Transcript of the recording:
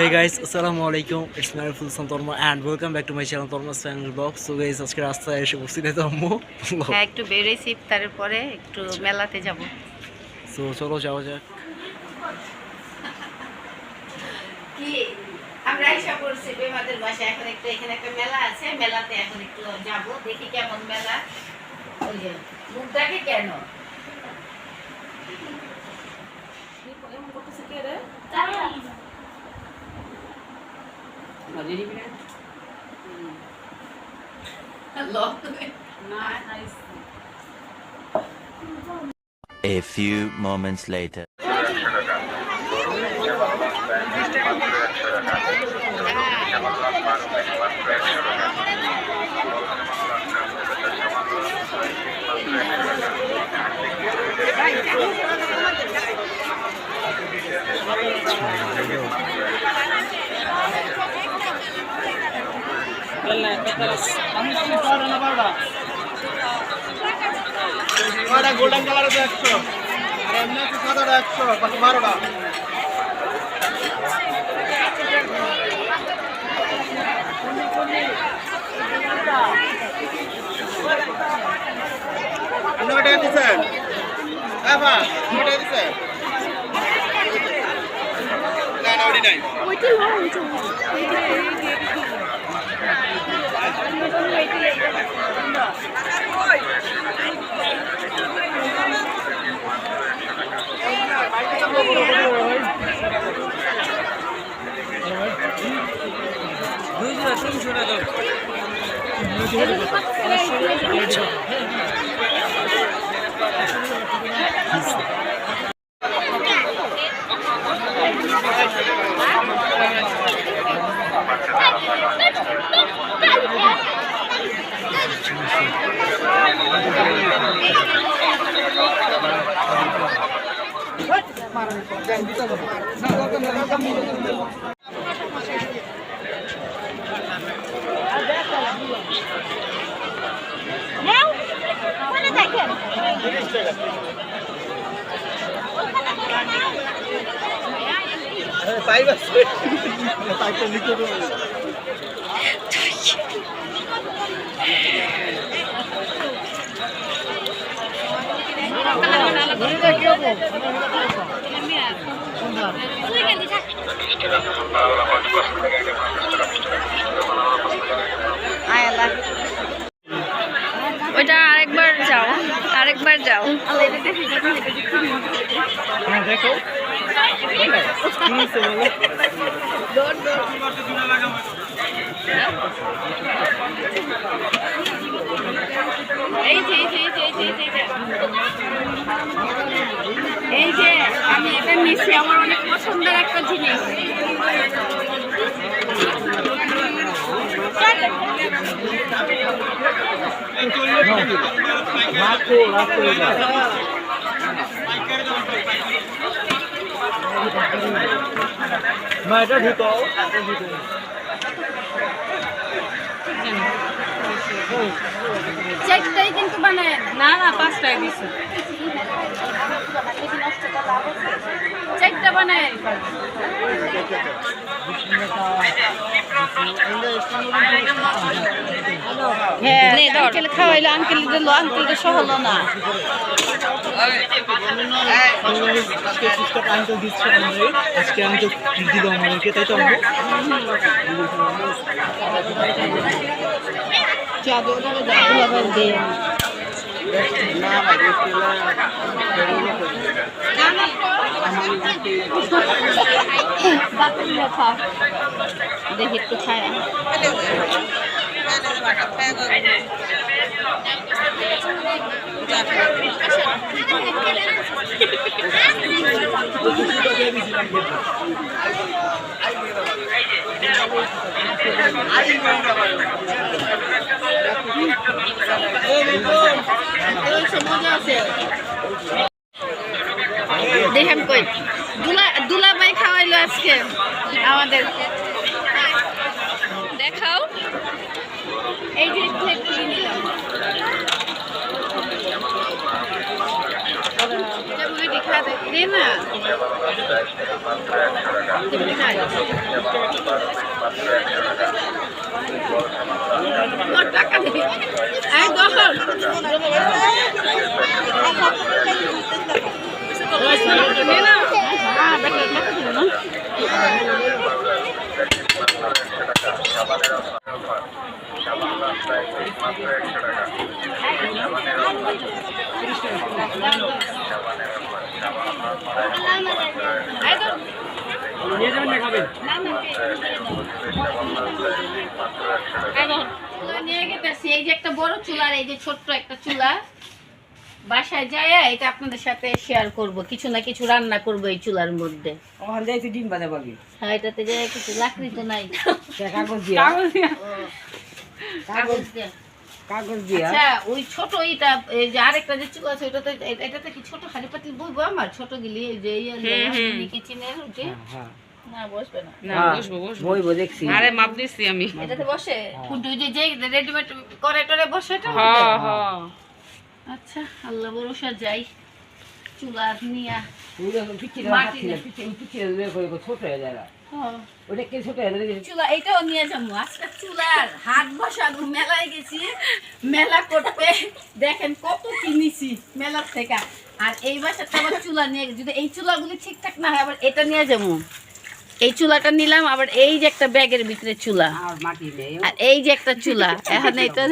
Hey guys, Assalamualaikum. It's Mariful Santorma and welcome back to my channel Torma's Family Vlog. So guys, আজকে রাস্তায় এসে বসছি না তো আম্মু। হ্যাঁ একটু বেরিয়েছি ইফতারের পরে একটু মেলাতে যাব। So চলো যাওয়া যাক। কি আমরা আইসা পড়ছি বেমাদের বাসায়, এখন একটু এখানে একটা মেলা আছে, মেলাতে এখন একটু যাব, দেখি কেমন মেলা। ওই যে মুখটাকে কেন এমন করতেছে কে রে? A few moments later. Golden colour 100 আর এমনি আছে সাদাটা 100 বাকি 12টা আপনি কত দিচ্ছেন? আফা কত দিচ্ছেন? না না ওডি নাই ওইটি লো হইছে ওইটা আরেকবার যাও, আরেকবার যাও। দেখো এই যে আমি এটা নিচ্ছি, আমার অনেক পছন্দের একটা জিনিস। এটা ঢুকো চারটাই কিন্তু বানায় না, না 5টায় দিছি, 4টা বানায়। হ্যাঁ আঙ্কেল খাওয়াইলো, আঙ্কেল দিল, আঙ্কেল তো সহলো না। আজকে আমি তো দিল আমাদেরকে, তাই তো দেখি একটু খায় দেখেন কই দুলাভাই খাওয়াইলো আজকে আমাদের। দেখাও এই যে প্লেট কিনে নিলাম। दिखा दे ना টাকা দে এই দহর নিয়ে গেতেছি। এই যে একটা বড় চুলা আর এই যে ছোট্ট একটা চুলা বাসায় যায়, এটা আপনাদের সাথে শেয়ার করব। কিছু না কিছু রান্না করব এই চুলার মধ্যে। ওখান থেকে ডিম বাজা পাবি। হ্যাঁ, এটাতে যে কিছু লাকড়ি তো নাই। কাগজ দিয়া কাগজ দিয়ে। কাগজ দিয়া আচ্ছা, ওই ছোট এটা এই যে আরেকটা যে চুলা আছে ওটাতে এটাতে কি ছোট হাঁড়ি পাতিল বইবো আমার ছোট গিলি এই যে এই কিচেনের ওটা হ্যাঁ না বসবে না। না বসবো বসবো বইবো দেখছি আরে মাপ দিচ্ছি আমি এটাতে বসে কিন্তু ওই যে রেডিমেড করে টরে বসে এটা হ্যাঁ হ্যাঁ আচ্ছা আল্লাহ ভরসা যাই চুলা নিয়া পিছিয়ে মাটি পিছিয়ে ছোট হয়ে যায় ওটা কে ছোট হয়ে যায় চুলা এইটাও নিয়ে যাবো আজকে চুলার হাত বসাবো মেলায় গেছি মেলা করতে দেখেন কত কিনেছি মেলার থেকে আর এই বাসাটা আবার চুলা নিয়ে যদি এই চুলাগুলি ঠিকঠাক না হয় আবার এটা নিয়ে যাবো এই চুলাটা নিলাম আবার এই যে একটা ব্যাগের ভিতরে চুলা আর মাটি নেই আর এই যে একটা চুলা এখন এইটা